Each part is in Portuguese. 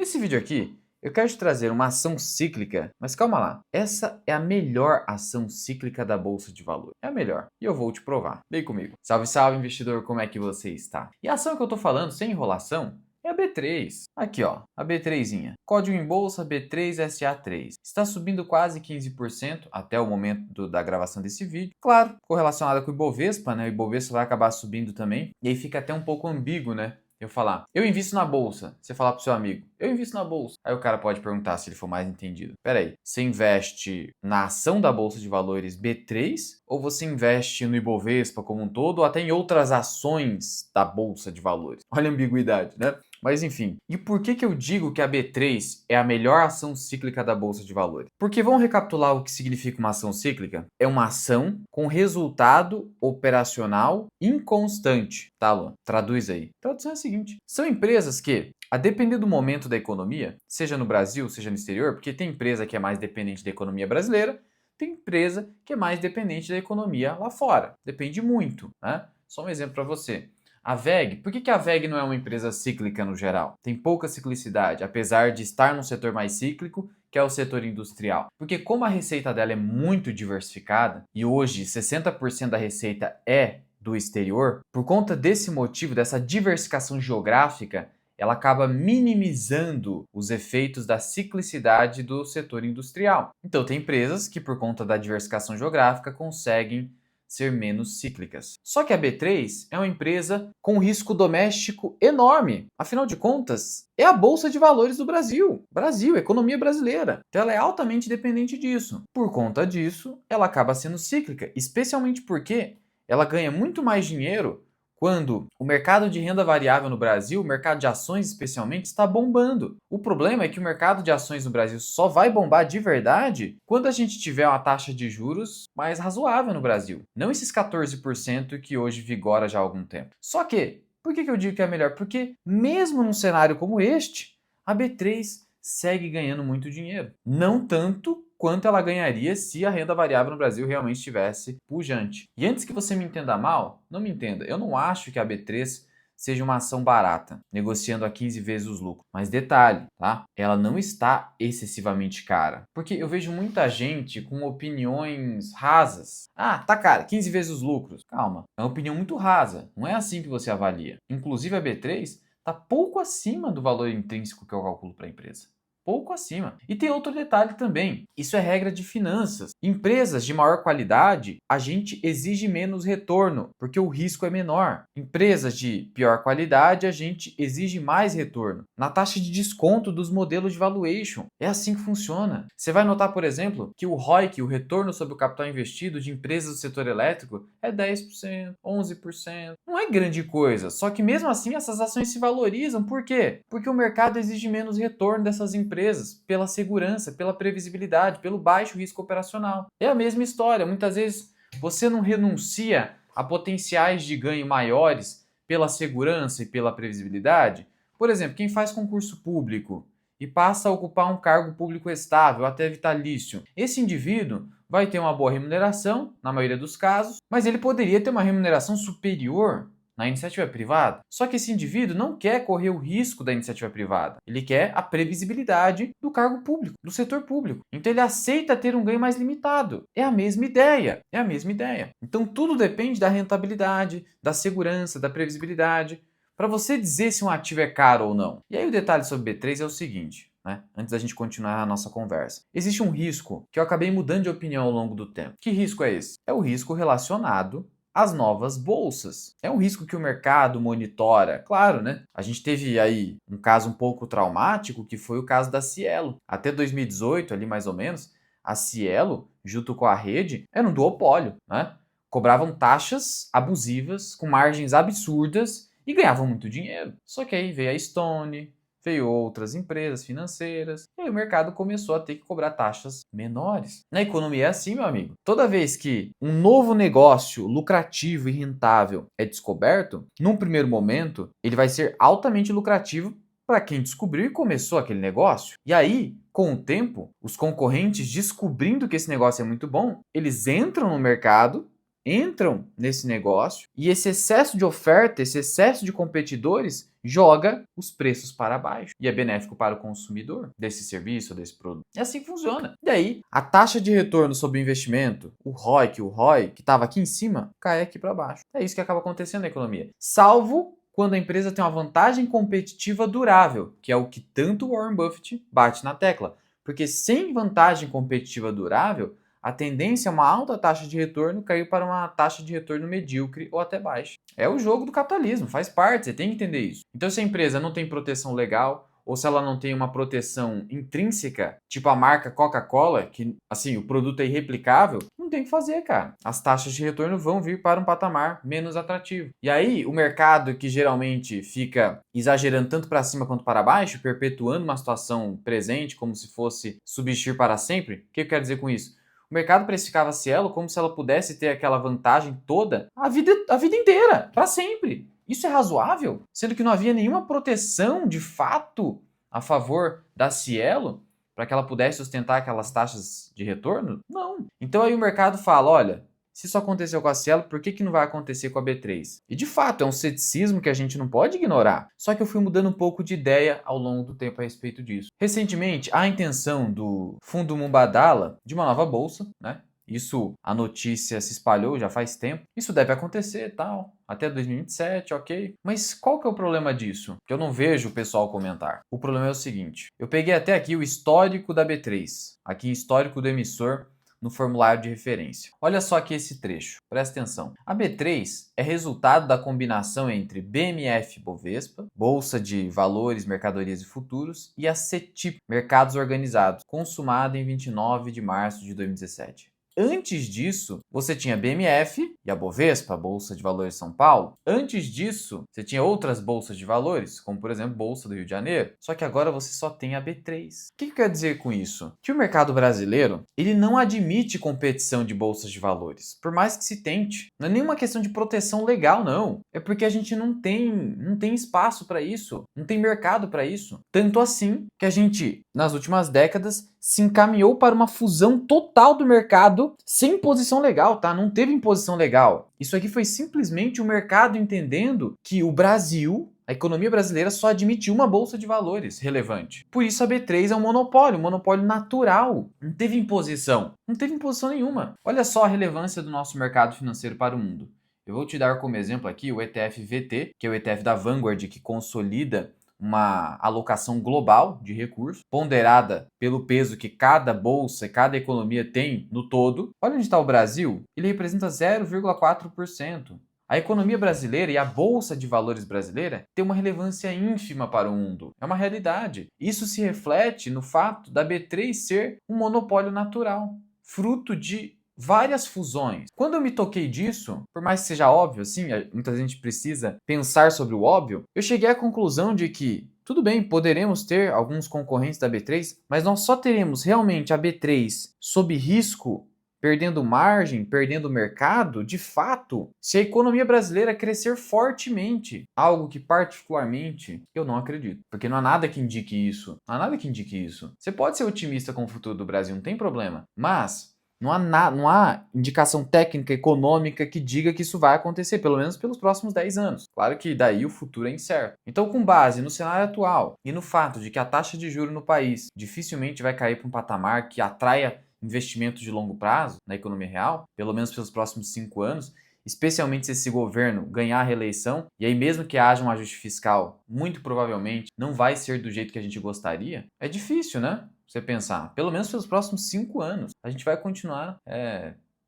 Nesse vídeo aqui, eu quero te trazer uma ação cíclica, mas calma lá. Essa é a melhor ação cíclica da Bolsa de Valores. É a melhor. E eu vou te provar. Vem comigo. Salve, salve, investidor. Como é que você está? E a ação que eu tô falando, sem enrolação, é a B3. Aqui, ó. A B3zinha. Código em bolsa B3SA3. Está subindo quase 15% até o momento da gravação desse vídeo. Claro, correlacionada com o Ibovespa, né? O Ibovespa vai acabar subindo também. E aí fica até um pouco ambíguo, né? Eu falar, eu invisto na bolsa. Você falar pro seu amigo, eu invisto na bolsa. Aí o cara pode perguntar, se ele for mais entendido. Peraí, você investe na ação da Bolsa de Valores B3 ou você investe no Ibovespa como um todo ou até em outras ações da Bolsa de Valores? Olha a ambiguidade, né? Mas enfim, e por que eu digo que a B3 é a melhor ação cíclica da Bolsa de Valores? Porque vamos recapitular o que significa uma ação cíclica? É uma ação com resultado operacional inconstante, tá, Luan? Traduz aí. Tradução é a seguinte: são empresas que, a depender do momento da economia, seja no Brasil, seja no exterior, porque tem empresa que é mais dependente da economia brasileira, tem empresa que é mais dependente da economia lá fora. Depende muito, né? Só um exemplo para você. A VEG, por que a VEG não é uma empresa cíclica no geral? Tem pouca ciclicidade, apesar de estar num setor mais cíclico, que é o setor industrial. Porque como a receita dela é muito diversificada, e hoje 60% da receita é do exterior, por conta desse motivo, dessa diversificação geográfica, ela acaba minimizando os efeitos da ciclicidade do setor industrial. Então, tem empresas que, por conta da diversificação geográfica, conseguem ser menos cíclicas. Só que a B3 é uma empresa com risco doméstico enorme. Afinal de contas, é a Bolsa de Valores do Brasil. Brasil, economia brasileira. Então ela é altamente dependente disso. Por conta disso, ela acaba sendo cíclica, especialmente porque ela ganha muito mais dinheiro quando o mercado de renda variável no Brasil, o mercado de ações especialmente, está bombando. O problema é que o mercado de ações no Brasil só vai bombar de verdade quando a gente tiver uma taxa de juros mais razoável no Brasil. Não esses 14% que hoje vigora já há algum tempo. Só que, por que eu digo que é melhor? Porque mesmo num cenário como este, a B3 segue ganhando muito dinheiro. Não tanto quanto ela ganharia se a renda variável no Brasil realmente estivesse pujante. E antes que você me entenda mal, não me entenda, eu não acho que a B3 seja uma ação barata, negociando a 15 vezes os lucros. Mas detalhe, tá? Ela não está excessivamente cara. Porque eu vejo muita gente com opiniões rasas. Ah, tá cara, 15 vezes os lucros. Calma, é uma opinião muito rasa. Não é assim que você avalia. Inclusive a B3 está pouco acima do valor intrínseco que eu calculo para a empresa. Pouco acima. E tem outro detalhe também. Isso é regra de finanças. Empresas de maior qualidade, a gente exige menos retorno, porque o risco é menor. Empresas de pior qualidade, a gente exige mais retorno. Na taxa de desconto dos modelos de valuation. É assim que funciona. Você vai notar, por exemplo, que o ROIC, o retorno sobre o capital investido de empresas do setor elétrico, é 10%, 11%. Não é grande coisa. Só que mesmo assim essas ações se valorizam. Por quê? Porque o mercado exige menos retorno dessas empresas pela segurança, pela previsibilidade, pelo baixo risco operacional. É a mesma história. Muitas vezes você não renuncia a potenciais de ganho maiores pela segurança e pela previsibilidade. Por exemplo, quem faz concurso público e passa a ocupar um cargo público estável, até vitalício, esse indivíduo vai ter uma boa remuneração, na maioria dos casos, mas ele poderia ter uma remuneração superior na iniciativa privada. Só que esse indivíduo não quer correr o risco da iniciativa privada. Ele quer a previsibilidade do cargo público, do setor público. Então ele aceita ter um ganho mais limitado. É a mesma ideia. É a mesma ideia. Então tudo depende da rentabilidade, da segurança, da previsibilidade, para você dizer se um ativo é caro ou não. E aí o detalhe sobre B3 é o seguinte, né? Antes da gente continuar a nossa conversa. Existe um risco que eu acabei mudando de opinião ao longo do tempo. Que risco é esse? É o risco relacionado às novas bolsas. É um risco que o mercado monitora, claro, né? A gente teve aí um caso um pouco traumático, que foi o caso da Cielo. Até 2018, ali mais ou menos, a Cielo, junto com a rede, era um duopólio, né? Cobravam taxas abusivas, com margens absurdas e ganhavam muito dinheiro. Só que aí veio a Stone, veio outras empresas financeiras, e aí o mercado começou a ter que cobrar taxas menores. Na economia é assim, meu amigo. Toda vez que um novo negócio lucrativo e rentável é descoberto, num primeiro momento, ele vai ser altamente lucrativo para quem descobriu e começou aquele negócio. E aí, com o tempo, os concorrentes descobrindo que esse negócio é muito bom, eles entram no mercado entram nesse negócio e esse excesso de oferta, esse excesso de competidores joga os preços para baixo e é benéfico para o consumidor desse serviço, desse produto. E assim funciona. E aí, a taxa de retorno sobre o investimento, o ROIC, o ROI, que estava aqui em cima, cai aqui para baixo. É isso que acaba acontecendo na economia. Salvo quando a empresa tem uma vantagem competitiva durável, que é o que tanto Warren Buffett bate na tecla. Porque sem vantagem competitiva durável, a tendência é uma alta taxa de retorno cair para uma taxa de retorno medíocre ou até baixa. É o jogo do capitalismo, faz parte, você tem que entender isso. Então, se a empresa não tem proteção legal, ou se ela não tem uma proteção intrínseca, tipo a marca Coca-Cola, que assim, o produto é irreplicável, não tem o que fazer, cara. As taxas de retorno vão vir para um patamar menos atrativo. E aí, o mercado que geralmente fica exagerando tanto para cima quanto para baixo, perpetuando uma situação presente como se fosse subsistir para sempre, o que eu quero dizer com isso? O mercado precificava a Cielo como se ela pudesse ter aquela vantagem toda a vida inteira, para sempre. Isso é razoável? Sendo que não havia nenhuma proteção de fato a favor da Cielo para que ela pudesse sustentar aquelas taxas de retorno? Não. Então aí o mercado fala, olha, se isso aconteceu com a Cielo, por que não vai acontecer com a B3? E de fato, é um ceticismo que a gente não pode ignorar. Só que eu fui mudando um pouco de ideia ao longo do tempo a respeito disso. Recentemente, há a intenção do Fundo Mubadala de uma nova bolsa, né? Isso, a notícia se espalhou já faz tempo. Isso deve acontecer, tal, até 2027, ok. Mas qual que é o problema disso? Que eu não vejo o pessoal comentar. O problema é o seguinte. Eu peguei até aqui o histórico da B3. Aqui, histórico do emissor no formulário de referência. Olha só aqui esse trecho, presta atenção. A B3 é resultado da combinação entre BMF-Bovespa, Bolsa de Valores, Mercadorias e Futuros, e a CETIP, Mercados Organizados, consumada em 29 de março de 2017. Antes disso, você tinha a BMF e a Bovespa, a Bolsa de Valores de São Paulo. Antes disso, você tinha outras bolsas de valores, como por exemplo, Bolsa do Rio de Janeiro. Só que agora você só tem a B3. O que eu quero dizer com isso? Que o mercado brasileiro, ele não admite competição de bolsas de valores, por mais que se tente. Não é nenhuma questão de proteção legal, não. É porque a gente não tem espaço para isso, não tem mercado para isso. Tanto assim que a gente, nas últimas décadas, se encaminhou para uma fusão total do mercado sem imposição legal, tá? Não teve imposição legal. Isso aqui foi simplesmente o mercado entendendo que o Brasil, a economia brasileira, só admite uma bolsa de valores relevante. Por isso a B3 é um monopólio natural. Não teve imposição. Não teve imposição nenhuma. Olha só a relevância do nosso mercado financeiro para o mundo. Eu vou te dar como exemplo aqui o ETF VT, que é o ETF da Vanguard, que consolida uma alocação global de recursos, ponderada pelo peso que cada bolsa e cada economia tem no todo. Olha onde está o Brasil, ele representa 0,4%. A economia brasileira e a Bolsa de Valores brasileira tem uma relevância ínfima para o mundo. É uma realidade. Isso se reflete no fato da B3 ser um monopólio natural, fruto de várias fusões. Quando eu me toquei disso, por mais que seja óbvio, assim, muita gente precisa pensar sobre o óbvio, eu cheguei à conclusão de que, tudo bem, poderemos ter alguns concorrentes da B3, mas nós só teremos realmente a B3 sob risco, perdendo margem, perdendo mercado, de fato, se a economia brasileira crescer fortemente. Algo que particularmente eu não acredito. Porque não há nada que indique isso. Não há nada que indique isso. Você pode ser otimista com o futuro do Brasil, não tem problema. Mas não há indicação técnica, econômica que diga que isso vai acontecer, pelo menos pelos próximos 10 anos. Claro que daí o futuro é incerto. Então, com base no cenário atual e no fato de que a taxa de juros no país dificilmente vai cair para um patamar que atraia investimentos de longo prazo na economia real, pelo menos pelos próximos 5 anos, especialmente se esse governo ganhar a reeleição, e aí mesmo que haja um ajuste fiscal, muito provavelmente não vai ser do jeito que a gente gostaria, é difícil, né? Você pensar, pelo menos pelos próximos 5 anos, a gente vai continuar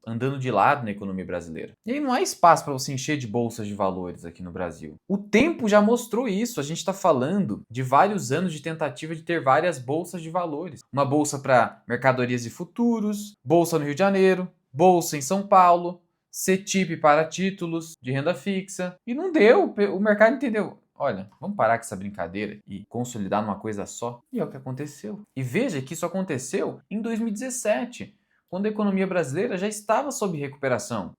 andando de lado na economia brasileira. E aí não há espaço para você encher de bolsas de valores aqui no Brasil. O tempo já mostrou isso. A gente está falando de vários anos de tentativa de ter várias bolsas de valores. Uma bolsa para mercadorias e futuros, bolsa no Rio de Janeiro, bolsa em São Paulo, CETIP para títulos de renda fixa. E não deu. O mercado entendeu. Olha, vamos parar com essa brincadeira e consolidar numa coisa só. E é o que aconteceu. E veja que isso aconteceu em 2017, quando a economia brasileira já estava sob recuperação.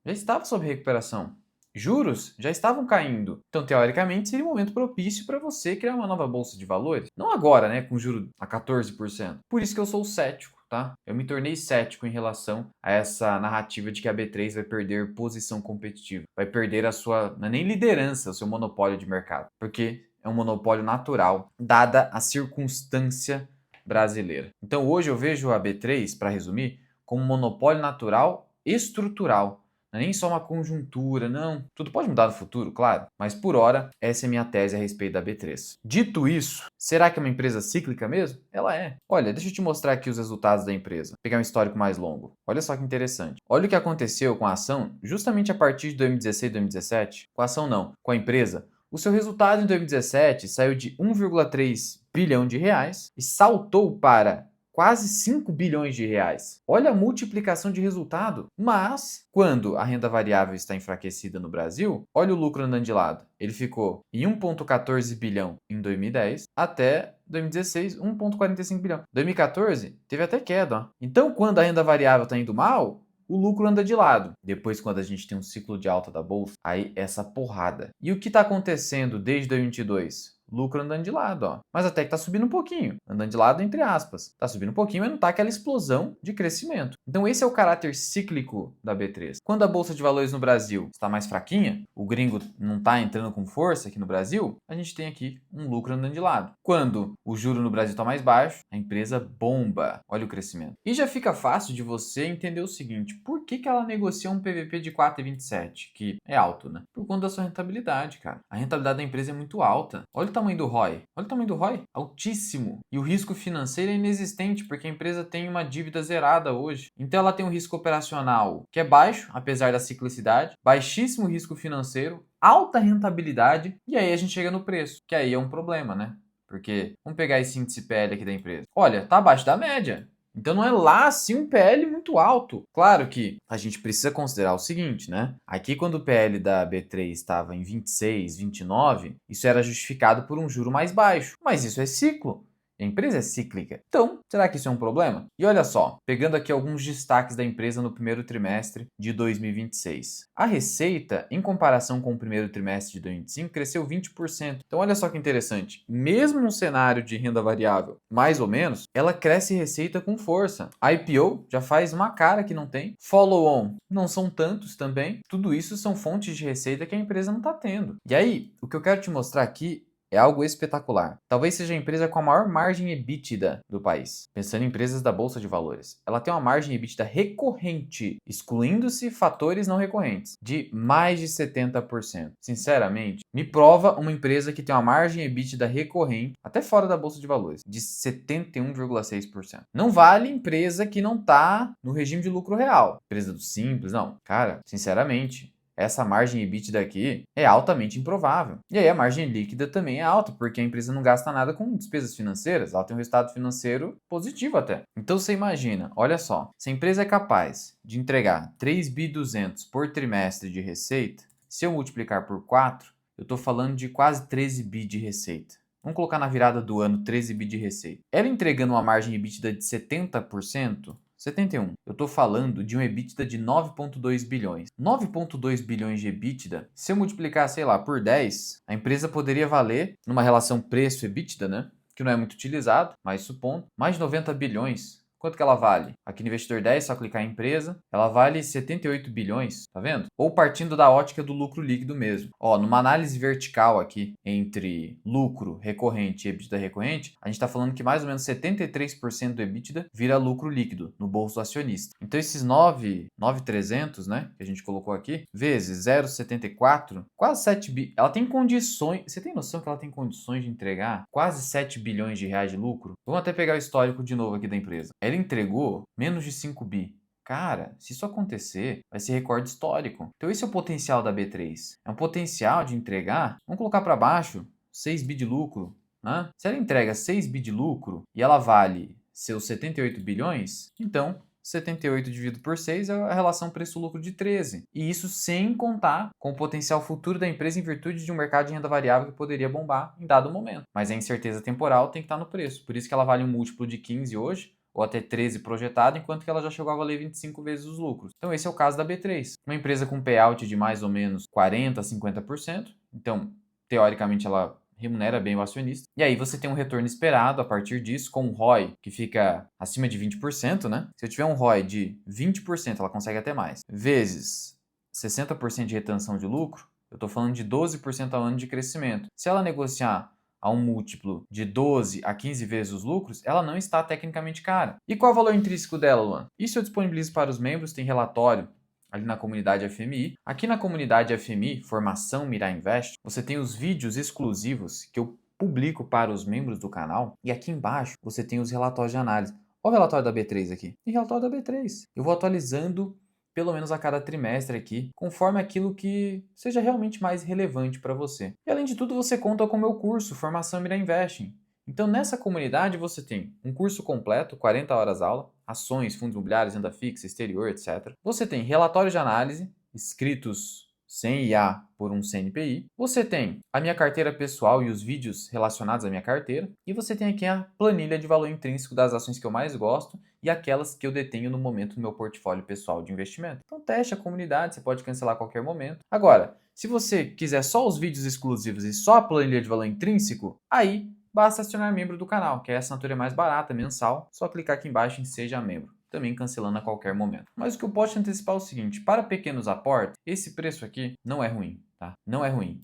Juros já estavam caindo. Então, teoricamente, seria um momento propício para você criar uma nova bolsa de valores. Não agora, né, com juro a 14%. Por isso que eu sou cético. tá? Eu me tornei cético em relação a essa narrativa de que a B3 vai perder posição competitiva, vai perder a sua, não é nem liderança, o seu monopólio de mercado, porque é um monopólio natural, dada a circunstância brasileira. Então hoje eu vejo a B3, para resumir, como um monopólio natural estrutural. Não é nem só uma conjuntura, não. Tudo pode mudar no futuro, claro. Mas por hora, essa é a minha tese a respeito da B3. Dito isso, será que é uma empresa cíclica mesmo? Ela é. Olha, deixa eu te mostrar aqui os resultados da empresa. Vou pegar um histórico mais longo. Olha só que interessante. Olha o que aconteceu com a ação justamente a partir de 2016 e 2017. Com a ação não, com a empresa. O seu resultado em 2017 saiu de 1,3 bilhão de reais e saltou para quase 5 bilhões de reais. Olha a multiplicação de resultado. Mas, quando a renda variável está enfraquecida no Brasil, olha o lucro andando de lado. Ele ficou em 1,14 bilhão em 2010 até 2016, 1,45 bilhão. 2014, teve até queda. Ó. Então, quando a renda variável está indo mal, o lucro anda de lado. Depois, quando a gente tem um ciclo de alta da bolsa, aí essa porrada. E o que está acontecendo desde 2022? Lucro andando de lado, ó. Mas até que tá subindo um pouquinho. Andando de lado entre aspas. Tá subindo um pouquinho, mas não tá aquela explosão de crescimento. Então esse é o caráter cíclico da B3. Quando a Bolsa de Valores no Brasil está mais fraquinha, o gringo não tá entrando com força aqui no Brasil, a gente tem aqui um lucro andando de lado. Quando o juro no Brasil tá mais baixo, a empresa bomba. Olha o crescimento. E já fica fácil de você entender o seguinte, por que ela negocia um PVP de 4,27, que é alto, né? Por conta da sua rentabilidade, cara. A rentabilidade da empresa é muito alta. Olha o tamanho do ROI. Olha o tamanho do ROI. Altíssimo. E o risco financeiro é inexistente, porque a empresa tem uma dívida zerada hoje. Então ela tem um risco operacional que é baixo, apesar da ciclicidade, baixíssimo risco financeiro, alta rentabilidade, e aí a gente chega no preço, que aí é um problema, né? Porque, vamos pegar esse índice PL aqui da empresa. Olha, tá abaixo da média. Então não é lá assim um PL muito alto. Claro que a gente precisa considerar o seguinte, né? Aqui quando o PL da B3 estava em 26, 29, isso era justificado por um juro mais baixo. Mas isso é ciclo. A empresa é cíclica. Então, será que isso é um problema? E olha só, pegando aqui alguns destaques da empresa no primeiro trimestre de 2026. A receita, em comparação com o primeiro trimestre de 2025, cresceu 20%. Então, olha só que interessante. Mesmo num cenário de renda variável, mais ou menos, ela cresce receita com força. A IPO já faz uma cara que não tem. Follow-on, não são tantos também. Tudo isso são fontes de receita que a empresa não está tendo. E aí, o que eu quero te mostrar aqui é algo espetacular. Talvez seja a empresa com a maior margem EBITDA do país. Pensando em empresas da Bolsa de Valores. Ela tem uma margem EBITDA recorrente, excluindo-se fatores não recorrentes, de mais de 70%. Sinceramente, me prova uma empresa que tem uma margem EBITDA recorrente, até fora da Bolsa de Valores, de 71,6%. Não vale empresa que não está no regime de lucro real. Empresa do Simples, não. Cara, sinceramente, essa margem EBITDA aqui é altamente improvável. E aí a margem líquida também é alta, porque a empresa não gasta nada com despesas financeiras, ela tem um resultado financeiro positivo até. Então você imagina, olha só, se a empresa é capaz de entregar 3.200 por trimestre de receita, se eu multiplicar por 4, eu estou falando de quase 13 bi de receita. Vamos colocar na virada do ano 13 bi de receita. Ela entregando uma margem EBITDA de 70%, 71. Eu estou falando de um EBITDA de 9,2 bilhões. 9,2 bilhões de EBITDA, se eu multiplicar, sei lá, por 10, a empresa poderia valer, numa relação preço-EBITDA, né? Que não é muito utilizado, mas supondo, mais de 90 bilhões. Quanto que ela vale? Aqui no Investidor 10, só clicar em empresa, ela vale 78 bilhões, tá vendo? Ou partindo da ótica do lucro líquido mesmo. Ó, numa análise vertical aqui, entre lucro recorrente e EBITDA recorrente, a gente está falando que mais ou menos 73% do EBITDA vira lucro líquido no bolso do acionista. Então esses 9.300, né, que a gente colocou aqui, vezes 0,74, quase 7 bi. Ela tem condições, você tem noção que ela tem condições de entregar quase 7 bilhões de reais de lucro? Vamos até pegar o histórico de novo aqui da empresa. Ela entregou menos de 5 bi. Cara, se isso acontecer, vai ser recorde histórico. Então esse é o potencial da B3. É um potencial de entregar, vamos colocar para baixo, 6 bi de lucro. Né? Se ela entrega 6 bi de lucro e ela vale seus 78 bilhões, então 78 dividido por 6 é a relação preço-lucro de 13. E isso sem contar com o potencial futuro da empresa em virtude de um mercado de renda variável que poderia bombar em dado momento. Mas a incerteza temporal tem que estar no preço. Por isso que ela vale um múltiplo de 15 hoje, ou até 13 projetado, enquanto que ela já chegou a valer 25 vezes os lucros. Então esse é o caso da B3. Uma empresa com payout de mais ou menos 40% a 50%. Então, teoricamente, ela remunera bem o acionista. E aí você tem um retorno esperado a partir disso, com um ROI que fica acima de 20%, né? Se eu tiver um ROI de 20%, ela consegue até mais, vezes 60% de retenção de lucro, eu estou falando de 12% ao ano de crescimento. Se ela negociar a um múltiplo de 12 a 15 vezes os lucros, ela não está tecnicamente cara. E qual é o valor intrínseco dela, Luan? Isso eu disponibilizo para os membros, tem relatório ali na comunidade FMI. Aqui na comunidade FMI, Formação Mirai Invest, você tem os vídeos exclusivos que eu publico para os membros do canal. E aqui embaixo você tem os relatórios de análise. Olha o relatório da B3 aqui. E relatório da B3. Eu vou atualizando pelo menos a cada trimestre aqui, conforme aquilo que seja realmente mais relevante para você. E além de tudo, você conta com o meu curso, Formação Mirai Investing. Então, nessa comunidade você tem um curso completo, 40 horas aula, ações, fundos imobiliários, renda fixa, exterior, etc. Você tem relatórios de análise, escritos sem IA por um CNPI. Você tem a minha carteira pessoal e os vídeos relacionados à minha carteira. E você tem aqui a planilha de valor intrínseco das ações que eu mais gosto e aquelas que eu detenho no momento no meu portfólio pessoal de investimento. Então teste a comunidade, você pode cancelar a qualquer momento. Agora, se você quiser só os vídeos exclusivos e só a planilha de valor intrínseco, aí basta acionar membro do canal, que é a assinatura mais barata, mensal. Só clicar aqui embaixo em Seja Membro, também cancelando a qualquer momento. Mas o que eu posso te antecipar é o seguinte, para pequenos aportes, esse preço aqui não é ruim, tá? Não é ruim.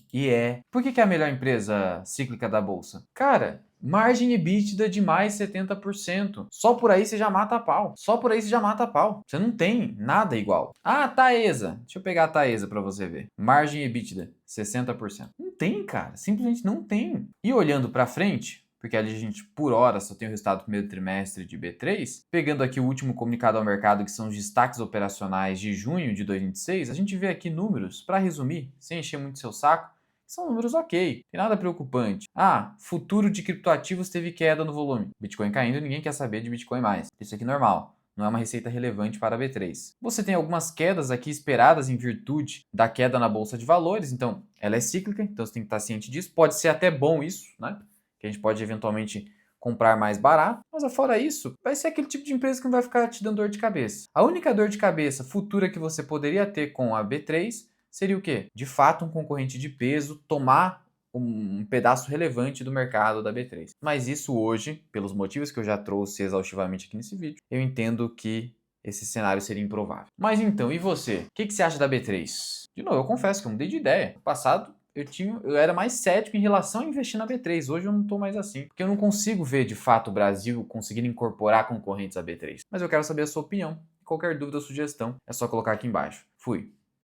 Por que é a melhor empresa cíclica da Bolsa? Cara, margem EBITDA de mais 70%. Só por aí você já mata a pau. Só por aí você já mata a pau. Você não tem nada igual. Ah, Taesa. Deixa eu pegar a Taesa para você ver. Margem EBITDA, 60%. Não tem, cara. Simplesmente não tem. E olhando para frente, porque ali a gente, por hora, só tem o resultado do primeiro trimestre de B3. Pegando aqui o último comunicado ao mercado, que são os destaques operacionais de junho de 2026, a gente vê aqui números, para resumir, sem encher muito seu saco, são números ok, tem nada preocupante. Ah, futuro de criptoativos teve queda no volume. Bitcoin caindo, ninguém quer saber de Bitcoin mais. Isso aqui é normal. Não é uma receita relevante para a B3. Você tem algumas quedas aqui esperadas em virtude da queda na bolsa de valores, então ela é cíclica, então você tem que estar ciente disso. Pode ser até bom isso, né? Que a gente pode eventualmente comprar mais barato, mas fora isso, vai ser aquele tipo de empresa que não vai ficar te dando dor de cabeça. A única dor de cabeça futura que você poderia ter com a B3 seria o quê? De fato, um concorrente de peso tomar um pedaço relevante do mercado da B3. Mas isso hoje, pelos motivos que eu já trouxe exaustivamente aqui nesse vídeo, eu entendo que esse cenário seria improvável. Mas então, e você? O que você acha da B3? De novo, eu confesso que eu mudei de ideia. No passado, eu era mais cético em relação a investir na B3. Hoje eu não estou mais assim, porque eu não consigo ver de fato o Brasil conseguindo incorporar concorrentes à B3. Mas eu quero saber a sua opinião. Qualquer dúvida ou sugestão é só colocar aqui embaixo. Fui!